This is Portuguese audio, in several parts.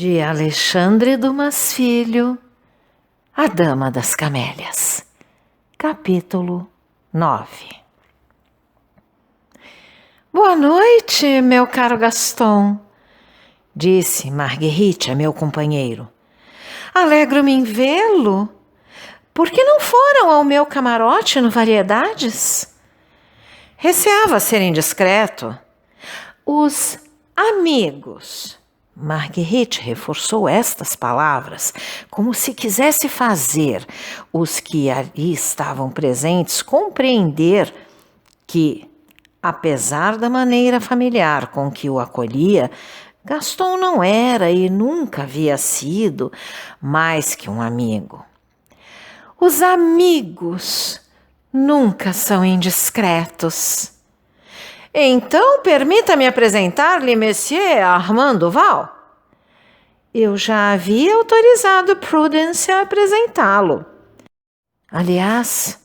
de Alexandre Dumas Filho, A Dama das Camélias, capítulo 9. Boa noite, meu caro Gaston, disse Marguerite a meu companheiro. Alegro-me em vê-lo. Por que não foram ao meu camarote no Variedades? Receava ser indiscreto. Os amigos. Marguerite reforçou estas palavras como se quisesse fazer os que ali estavam presentes compreender que, apesar da maneira familiar com que o acolhia, Gaston não era e nunca havia sido mais que um amigo. Os amigos nunca são indiscretos. Então, permita-me apresentar-lhe Monsieur Armand Duval. Eu já havia autorizado Prudence a apresentá-lo. Aliás,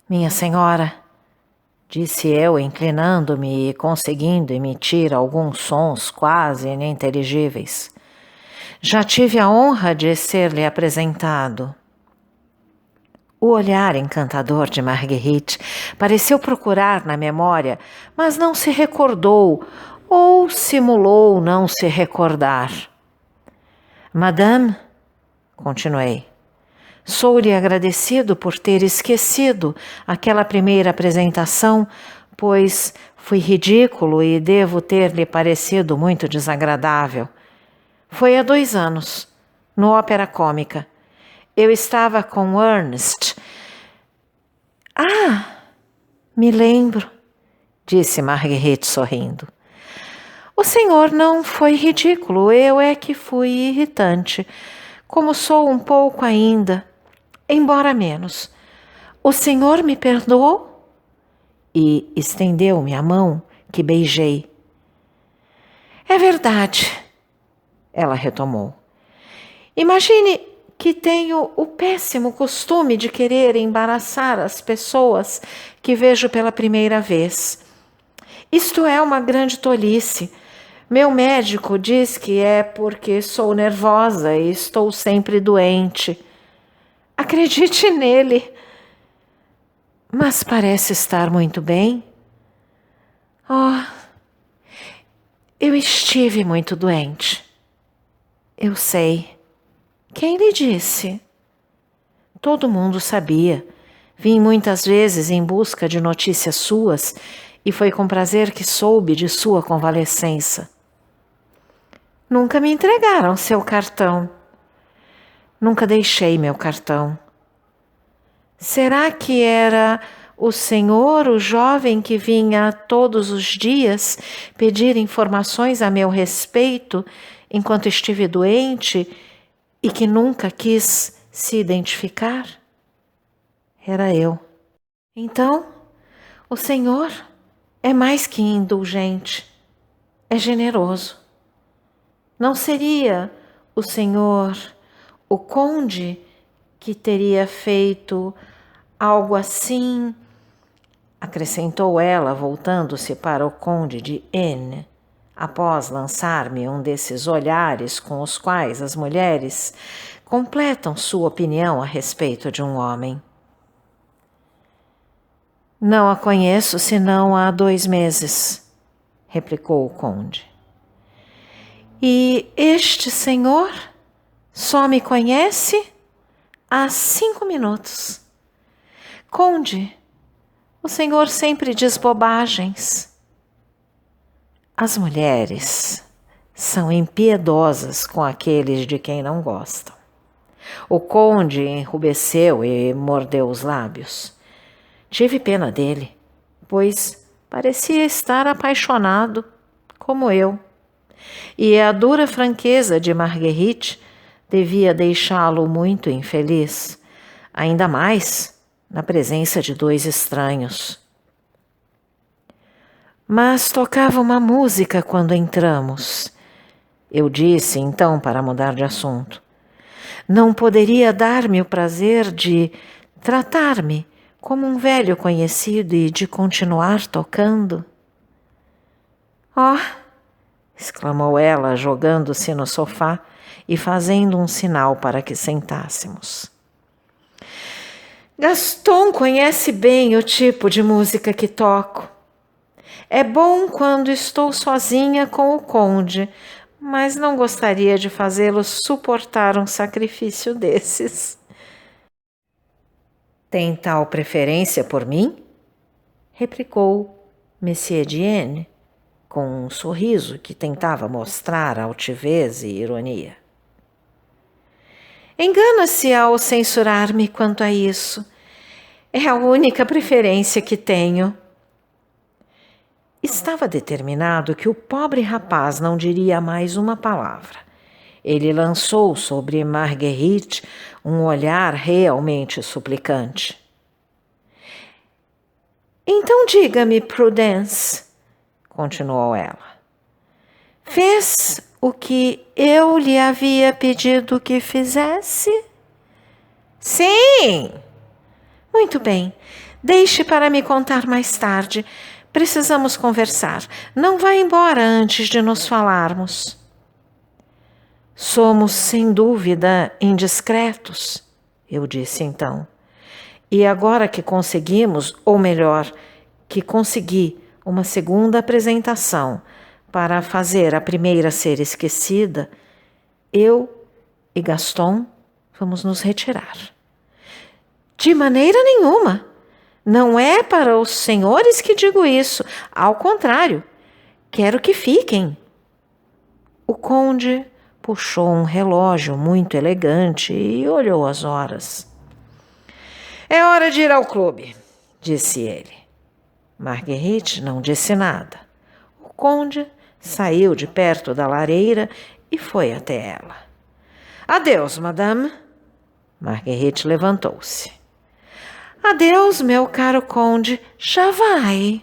minha senhora, disse eu, inclinando-me e conseguindo emitir alguns sons quase ininteligíveis, já tive a honra de ser-lhe apresentado. O olhar encantador de Marguerite pareceu procurar na memória, mas não se recordou ou simulou não se recordar. Madame, continuei, sou-lhe agradecido por ter esquecido aquela primeira apresentação, pois fui ridículo e devo ter-lhe parecido muito desagradável. Foi há 2 anos, no Ópera Cômica. Eu estava com Ernest. Ah, me lembro, disse Marguerite sorrindo. O senhor não foi ridículo, eu é que fui irritante, como sou um pouco ainda, embora menos. O senhor me perdoou? E estendeu-me a mão, que beijei. É verdade, ela retomou. Imagine que tenho o péssimo costume de querer embaraçar as pessoas que vejo pela primeira vez. Isto é uma grande tolice. Meu médico diz que é porque sou nervosa e estou sempre doente. Acredite nele. Mas parece estar muito bem. Oh, eu estive muito doente. Eu sei. Quem lhe disse? Todo mundo sabia. Vim muitas vezes em busca de notícias suas e foi com prazer que soube de sua convalescença. Nunca me entregaram seu cartão. Nunca deixei meu cartão. Será que era o senhor, o jovem que vinha todos os dias pedir informações a meu respeito enquanto estive doente e que nunca quis se identificar? Era eu. Então, o senhor é mais que indulgente, é generoso. Não seria o senhor, o conde, que teria feito algo assim? Acrescentou ela, voltando-se para o conde de N, após lançar-me um desses olhares com os quais as mulheres completam sua opinião a respeito de um homem. Não a conheço senão há 2 meses, replicou o conde. E este senhor só me conhece há 5 minutos. Conde, o senhor sempre diz bobagens. As mulheres são impiedosas com aqueles de quem não gostam. O conde enrubesceu e mordeu os lábios. Tive pena dele, pois parecia estar apaixonado, como eu. E a dura franqueza de Marguerite devia deixá-lo muito infeliz, ainda mais na presença de 2 estranhos. Mas tocava uma música quando entramos. Eu disse, então, para mudar de assunto. Não poderia dar-me o prazer de tratar-me como um velho conhecido e de continuar tocando? Oh, exclamou ela, jogando-se no sofá e fazendo um sinal para que sentássemos. Gaston conhece bem o tipo de música que toco. É bom quando estou sozinha com o conde, mas não gostaria de fazê-lo suportar um sacrifício desses. Tem tal preferência por mim? Replicou Monsieur Etienne, com um sorriso que tentava mostrar altivez e ironia. Engana-se ao censurar-me quanto a isso. É a única preferência que tenho. Estava determinado que o pobre rapaz não diria mais uma palavra. Ele lançou sobre Marguerite um olhar realmente suplicante. Então diga-me, Prudence, continuou ela. Fez o que eu lhe havia pedido que fizesse? Sim! Muito bem. Deixe para me contar mais tarde. Precisamos conversar. Não vá embora antes de nos falarmos. Somos, sem dúvida, indiscretos, eu disse então. E agora que conseguimos, ou melhor, que consegui uma segunda apresentação para fazer a primeira ser esquecida, eu e Gaston vamos nos retirar. De maneira nenhuma. Não é para os senhores que digo isso. Ao contrário, quero que fiquem. O conde puxou um relógio muito elegante e olhou as horas. É hora de ir ao clube, disse ele. Marguerite não disse nada. O conde saiu de perto da lareira e foi até ela. Adeus, madame. Marguerite levantou-se. Adeus, meu caro conde, já vai.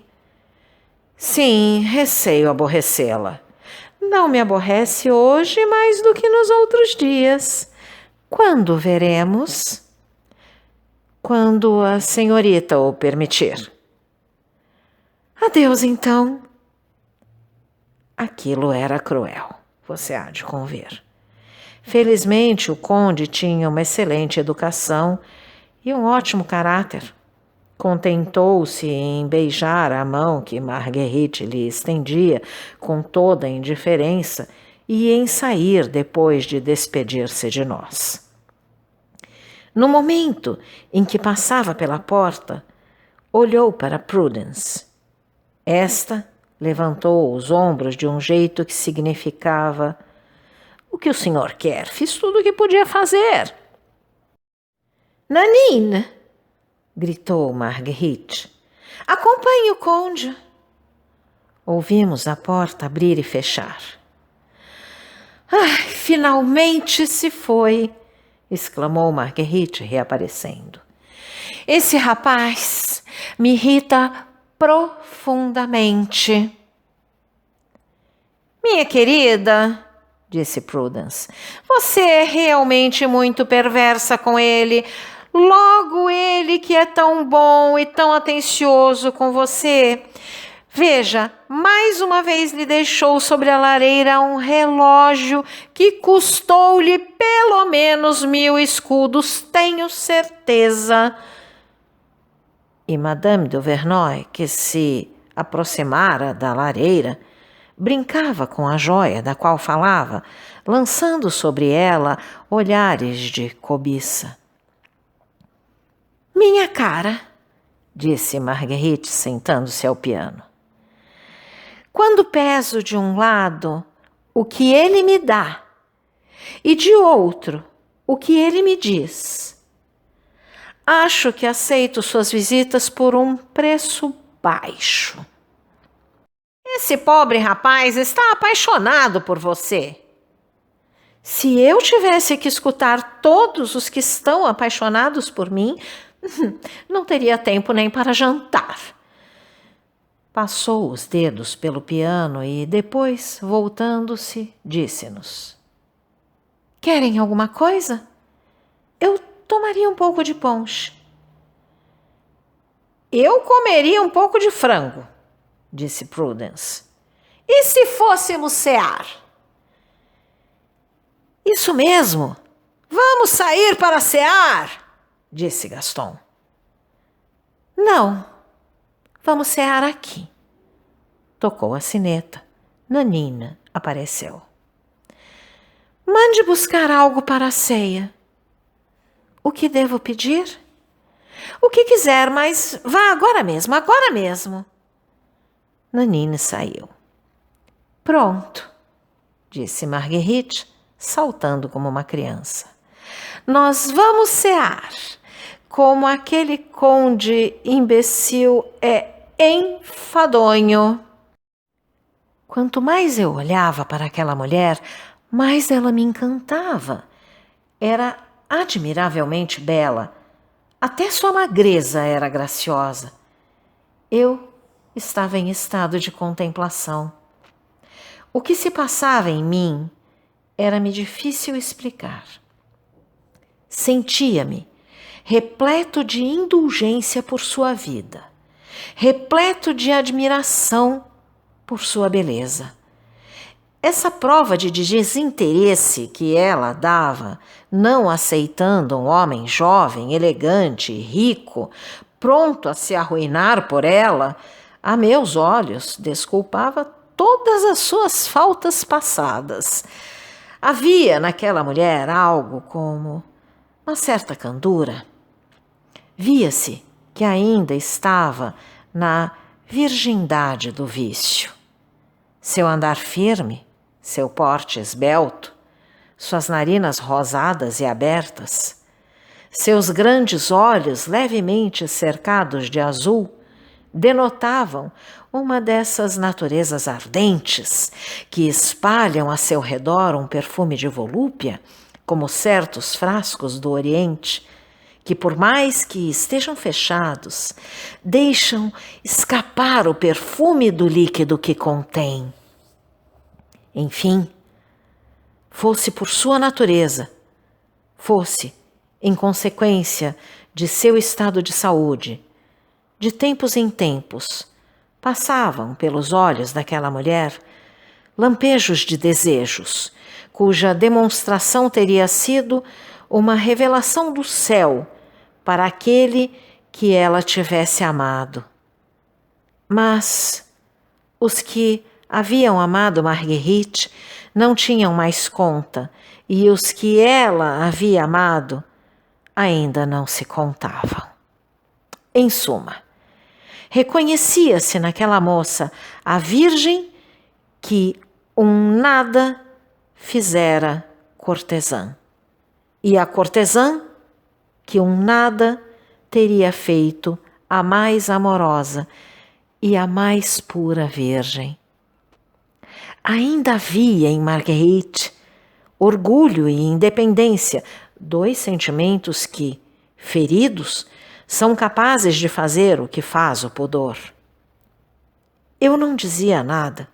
Sim, receio aborrecê-la. Não me aborrece hoje mais do que nos outros dias. Quando veremos? Quando a senhorita o permitir. Adeus, então. Aquilo era cruel, você há de convir. Felizmente, o conde tinha uma excelente educação e um ótimo caráter. Contentou-se em beijar a mão que Marguerite lhe estendia com toda a indiferença e em sair depois de despedir-se de nós. No momento em que passava pela porta, olhou para Prudence. Esta levantou os ombros de um jeito que significava: o que o senhor quer? Fiz tudo o que podia fazer. Nanine! Gritou Marguerite. Acompanhe o conde. Ouvimos a porta abrir e fechar. Ai, finalmente se foi! Exclamou Marguerite, reaparecendo. Esse rapaz me irrita profundamente. Minha querida, disse Prudence, você é realmente muito perversa com ele. Logo ele que é tão bom e tão atencioso com você. Veja, mais uma vez lhe deixou sobre a lareira um relógio que custou-lhe pelo menos 1000 escudos, tenho certeza. E Madame d'Auverneuil, que se aproximara da lareira, brincava com a joia da qual falava, lançando sobre ela olhares de cobiça. Minha cara, disse Marguerite, sentando-se ao piano. Quando peso de um lado o que ele me dá e de outro o que ele me diz, acho que aceito suas visitas por um preço baixo. Esse pobre rapaz está apaixonado por você. Se eu tivesse que escutar todos os que estão apaixonados por mim, não teria tempo nem para jantar. Passou os dedos pelo piano e depois, voltando-se, disse-nos: Querem alguma coisa? Eu tomaria um pouco de punch. Eu comeria um pouco de frango, disse Prudence. E se fôssemos cear? Isso mesmo. Vamos sair para cear, disse Gaston. Não, vamos cear aqui. Tocou a sineta. Nanina apareceu. Mande buscar algo para a ceia. O que devo pedir? O que quiser, mas vá agora mesmo, agora mesmo. Nanine saiu. Pronto, disse Marguerite, saltando como uma criança. Nós vamos cear, como aquele conde imbecil é enfadonho. Quanto mais eu olhava para aquela mulher, mais ela me encantava. Era admiravelmente bela. Até sua magreza era graciosa. Eu estava em estado de contemplação. O que se passava em mim era-me difícil explicar. Sentia-me repleto de indulgência por sua vida, repleto de admiração por sua beleza. Essa prova de desinteresse que ela dava, não aceitando um homem jovem, elegante, rico, pronto a se arruinar por ela, a meus olhos desculpava todas as suas faltas passadas. Havia naquela mulher algo como uma certa candura. Via-se que ainda estava na virgindade do vício. Seu andar firme, seu porte esbelto, suas narinas rosadas e abertas, seus grandes olhos levemente cercados de azul, denotavam uma dessas naturezas ardentes que espalham a seu redor um perfume de volúpia, como certos frascos do Oriente, que por mais que estejam fechados, deixam escapar o perfume do líquido que contém. Enfim, fosse por sua natureza, fosse em consequência de seu estado de saúde, de tempos em tempos, passavam pelos olhos daquela mulher lampejos de desejos, cuja demonstração teria sido uma revelação do céu para aquele que ela tivesse amado. Mas os que haviam amado Marguerite não tinham mais conta, e os que ela havia amado ainda não se contavam. Em suma, reconhecia-se naquela moça a virgem que um nada fizera cortesã, e a cortesã que um nada teria feito a mais amorosa e a mais pura virgem. Ainda havia em Marguerite orgulho e independência, dois sentimentos que, feridos, são capazes de fazer o que faz o pudor. Eu não dizia nada.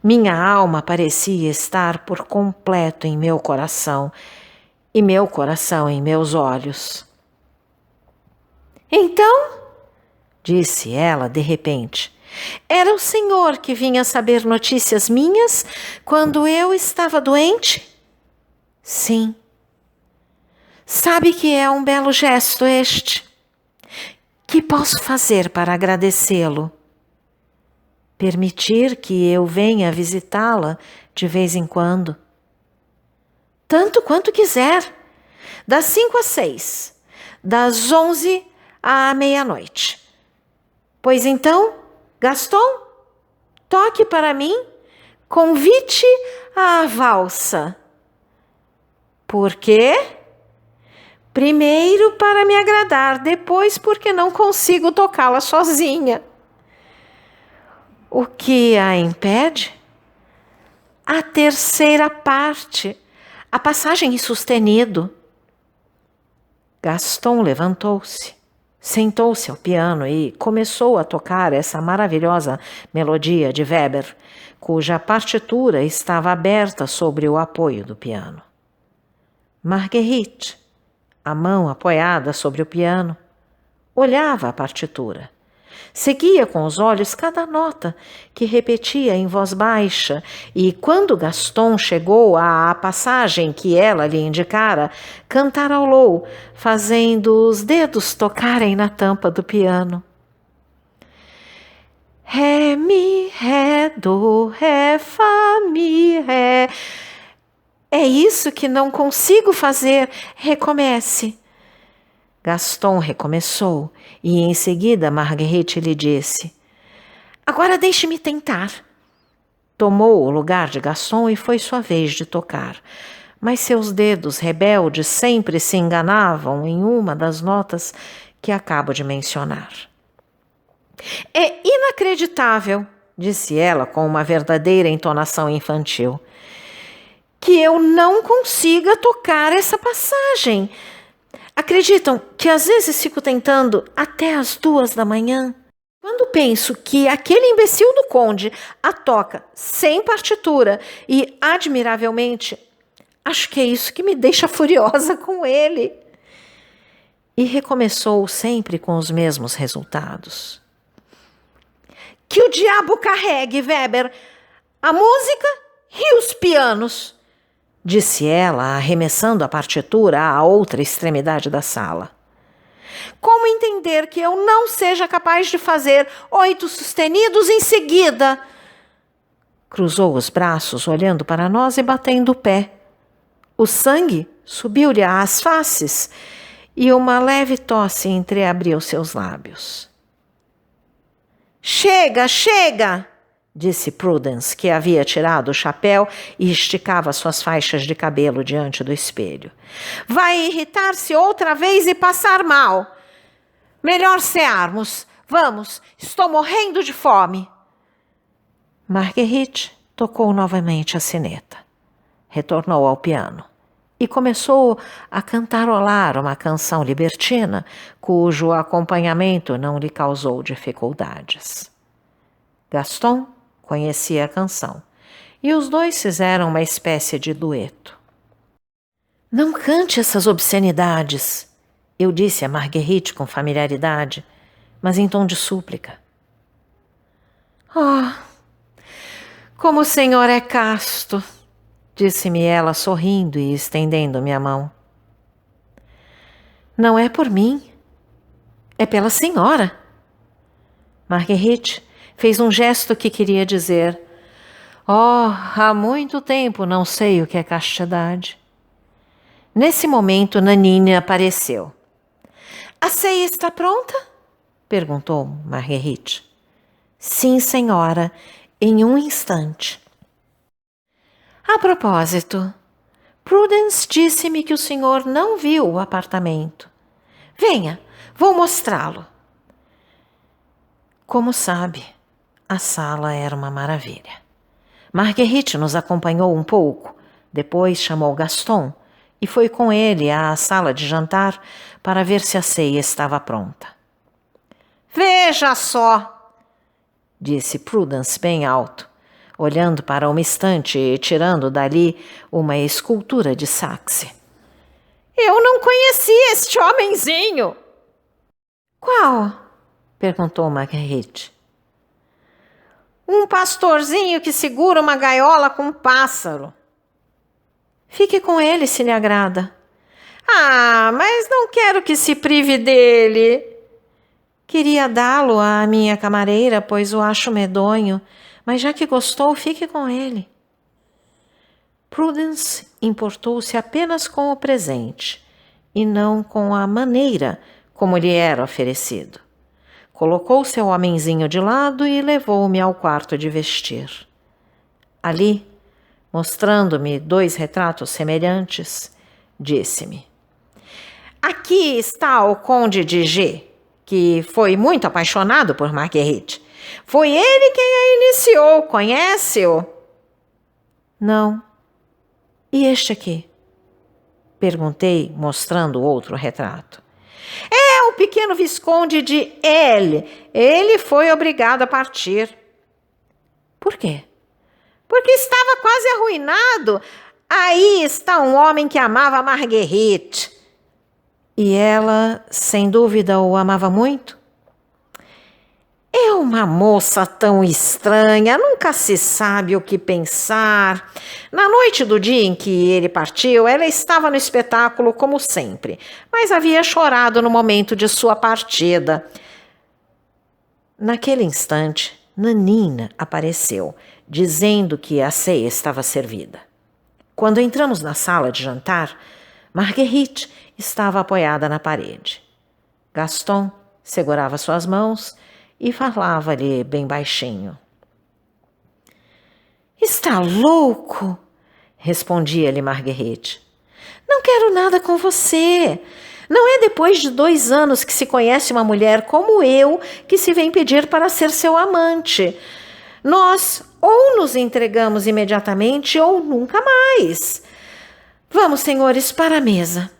Minha alma parecia estar por completo em meu coração e meu coração em meus olhos. Então, disse ela de repente, era o senhor que vinha saber notícias minhas quando eu estava doente? Sim. Sabe que é um belo gesto este? Que posso fazer para agradecê-lo? Permitir que eu venha visitá-la de vez em quando. Tanto quanto quiser, das 5 às 6, das 11 à meia-noite. Pois então, Gaston, toque para mim, convite à valsa. Por quê? Primeiro para me agradar, depois porque não consigo tocá-la sozinha. O que a impede? A terceira parte, a passagem em sustenido. Gaston levantou-se, sentou-se ao piano e começou a tocar essa maravilhosa melodia de Weber, cuja partitura estava aberta sobre o apoio do piano. Marguerite, a mão apoiada sobre o piano, olhava a partitura, Seguia com os olhos cada nota que repetia em voz baixa, e quando Gaston chegou à passagem que ela lhe indicara, cantarolou, fazendo os dedos tocarem na tampa do piano. Ré, mi, ré, do, ré, fá, mi, ré. É isso que não consigo fazer. Recomece. Gaston recomeçou e em seguida Marguerite lhe disse: agora deixe-me tentar. Tomou o lugar de Gaston e foi sua vez de tocar, mas seus dedos rebeldes sempre se enganavam em uma das notas que acabo de mencionar. É inacreditável, disse ela com uma verdadeira entonação infantil, que eu não consiga tocar essa passagem. Acreditam que às vezes fico tentando até as 2 da manhã? Quando penso que aquele imbecil do conde a toca sem partitura e admiravelmente, acho que é isso que me deixa furiosa com ele. E recomeçou sempre com os mesmos resultados. Que o diabo carregue, Weber, a música e os pianos, disse ela, arremessando a partitura à outra extremidade da sala. Como entender que eu não seja capaz de fazer 8 sustenidos em seguida? Cruzou os braços, olhando para nós e batendo o pé. O sangue subiu-lhe às faces e uma leve tosse entreabriu seus lábios. Chega, chega! Disse Prudence, que havia tirado o chapéu e esticava suas faixas de cabelo diante do espelho. Vai irritar-se outra vez e passar mal. Melhor cearmos. Vamos, estou morrendo de fome. Marguerite tocou novamente a sineta. Retornou ao piano e começou a cantarolar uma canção libertina, cujo acompanhamento não lhe causou dificuldades. Gaston conhecia a canção, e os dois fizeram uma espécie de dueto. Não cante essas obscenidades, eu disse a Marguerite com familiaridade, mas em tom de súplica. Oh, como o senhor é casto, disse-me ela sorrindo e estendendo-me a mão. Não é por mim, é pela senhora. Marguerite fez um gesto que queria dizer: oh, há muito tempo não sei o que é castidade. Nesse momento, Nanine apareceu. A ceia está pronta? Perguntou Marguerite. Sim, senhora, em um instante. A propósito, Prudence disse-me que o senhor não viu o apartamento. Venha, vou mostrá-lo. Como sabe, a sala era uma maravilha. Marguerite nos acompanhou um pouco, depois chamou Gaston e foi com ele à sala de jantar para ver se a ceia estava pronta. Veja só, disse Prudence bem alto, olhando para uma estante e tirando dali uma escultura de Saxe. Eu não conhecia este homenzinho. Qual? Perguntou Marguerite. Um pastorzinho que segura uma gaiola com um pássaro. Fique com ele se lhe agrada. Ah, mas não quero que se prive dele. Queria dá-lo à minha camareira, pois o acho medonho, mas já que gostou, fique com ele. Prudence importou-se apenas com o presente e não com a maneira como lhe era oferecido. Colocou seu homenzinho de lado e levou-me ao quarto de vestir. Ali, mostrando-me 2 retratos semelhantes, disse-me: aqui está o conde de G, que foi muito apaixonado por Marguerite. Foi ele quem a iniciou, conhece-o? Não. E este aqui? Perguntei, mostrando outro retrato. É o pequeno Visconde de L. Ele foi obrigado a partir. Por quê? Porque estava quase arruinado. Aí está um homem que amava É uma moça tão estranha, nunca se sabe o que pensar. Na noite do dia em que ele partiu, ela estava no espetáculo como sempre, mas havia chorado no momento de sua partida. Naquele instante, Nanina apareceu, dizendo que a ceia estava servida. Quando entramos na sala de jantar, Marguerite estava apoiada na parede. Gaston segurava suas mãos e falava-lhe bem baixinho. Está louco? Respondia-lhe Marguerite. Não quero nada com você. Não é depois de 2 anos que se conhece uma mulher como eu que se vem pedir para ser seu amante. Nós ou nos entregamos imediatamente ou nunca mais. Vamos, senhores, para a mesa.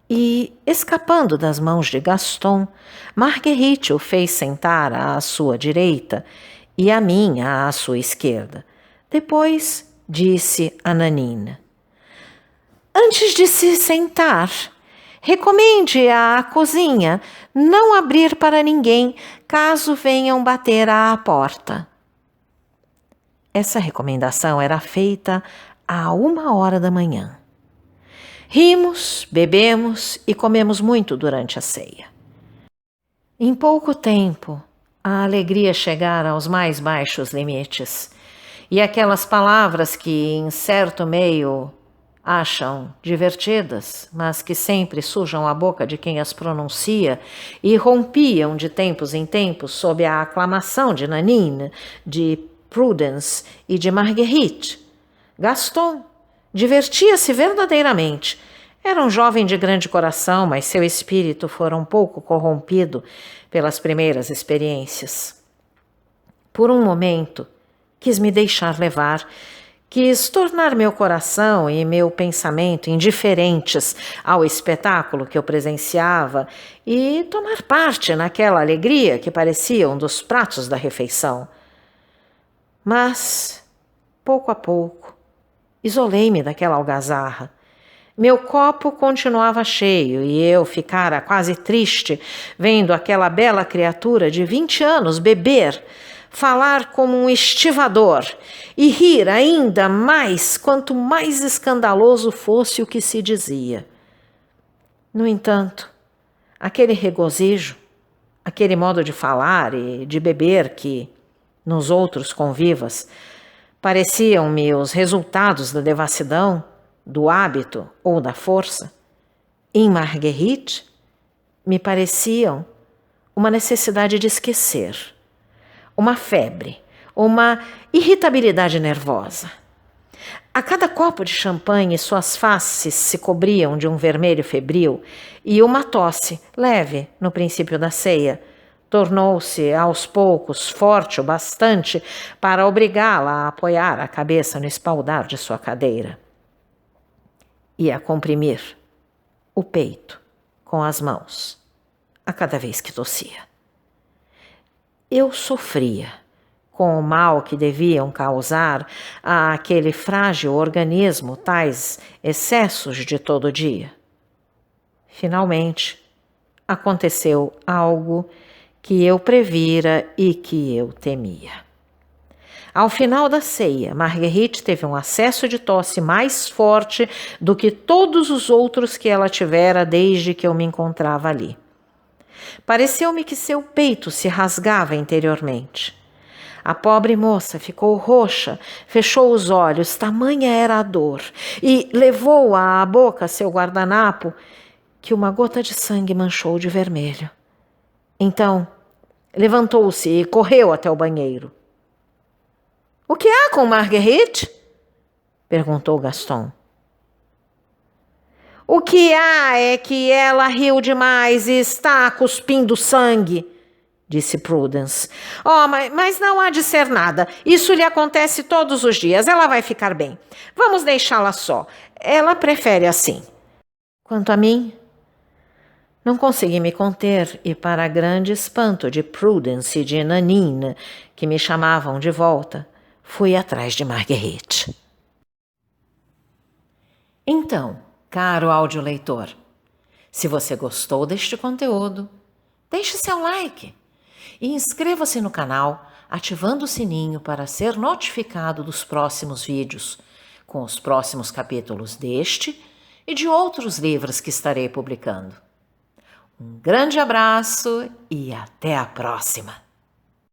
E, escapando das mãos de Gaston, Marguerite o fez sentar à sua direita e a mim à sua esquerda. Depois disse a Nanina: Antes de se sentar, recomende à cozinha não abrir para ninguém caso venham bater à porta. Essa recomendação era feita à 1h da manhã. Rimos, bebemos e comemos muito durante a ceia. Em pouco tempo, a alegria chegara aos mais baixos limites, e aquelas palavras que, em certo meio, acham divertidas, mas que sempre sujam a boca de quem as pronuncia, e rompiam de tempos em tempos sob a aclamação de Nanine, de Prudence e de Marguerite. Gaston divertia-se verdadeiramente. Era um jovem de grande coração, mas seu espírito fora um pouco corrompido pelas primeiras experiências. Por um momento, quis me deixar levar, quis tornar meu coração e meu pensamento indiferentes ao espetáculo que eu presenciava e tomar parte naquela alegria que parecia um dos pratos da refeição. Mas, pouco a pouco, isolei-me daquela algazarra. Meu copo continuava cheio e eu ficara quase triste vendo aquela bela criatura de 20 anos beber, falar como um estivador e rir ainda mais quanto mais escandaloso fosse o que se dizia. No entanto, aquele regozijo, aquele modo de falar e de beber que, nos outros convivas, pareciam-me os resultados da devassidão, do hábito ou da força, em Marguerite me pareciam uma necessidade de esquecer, uma febre, uma irritabilidade nervosa. A cada copo de champanhe suas faces se cobriam de um vermelho febril e uma tosse, leve no princípio da ceia, tornou-se aos poucos forte o bastante para obrigá-la a apoiar a cabeça no espaldar de sua cadeira e a comprimir o peito com as mãos a cada vez que tossia. Eu sofria com o mal que deviam causar àquele frágil organismo tais excessos de todo dia. Finalmente, aconteceu algo que eu previra e que eu temia. Ao final da ceia, Marguerite teve um acesso de tosse mais forte do que todos os outros que ela tivera desde que eu me encontrava ali. Pareceu-me que seu peito se rasgava interiormente. A pobre moça ficou roxa, fechou os olhos, tamanha era a dor, e levou à boca seu guardanapo, que uma gota de sangue manchou de vermelho. Então, levantou-se e correu até o banheiro. — O que há com Marguerite? Perguntou Gaston. — O que há é que ela riu demais e está cuspindo sangue, disse Prudence. — Oh, mas não há de ser nada. Isso lhe acontece todos os dias. Ela vai ficar bem. Vamos deixá-la só. Ela prefere assim. Quanto a mim, não consegui me conter e, para grande espanto de Prudence e de Nanine, que me chamavam de volta, fui atrás de Marguerite. Então, caro audioleitor, se você gostou deste conteúdo, deixe seu like E inscreva-se no canal, ativando o sininho para ser notificado dos próximos vídeos, com os próximos capítulos deste e de outros livros que estarei publicando. Um grande abraço e até a próxima!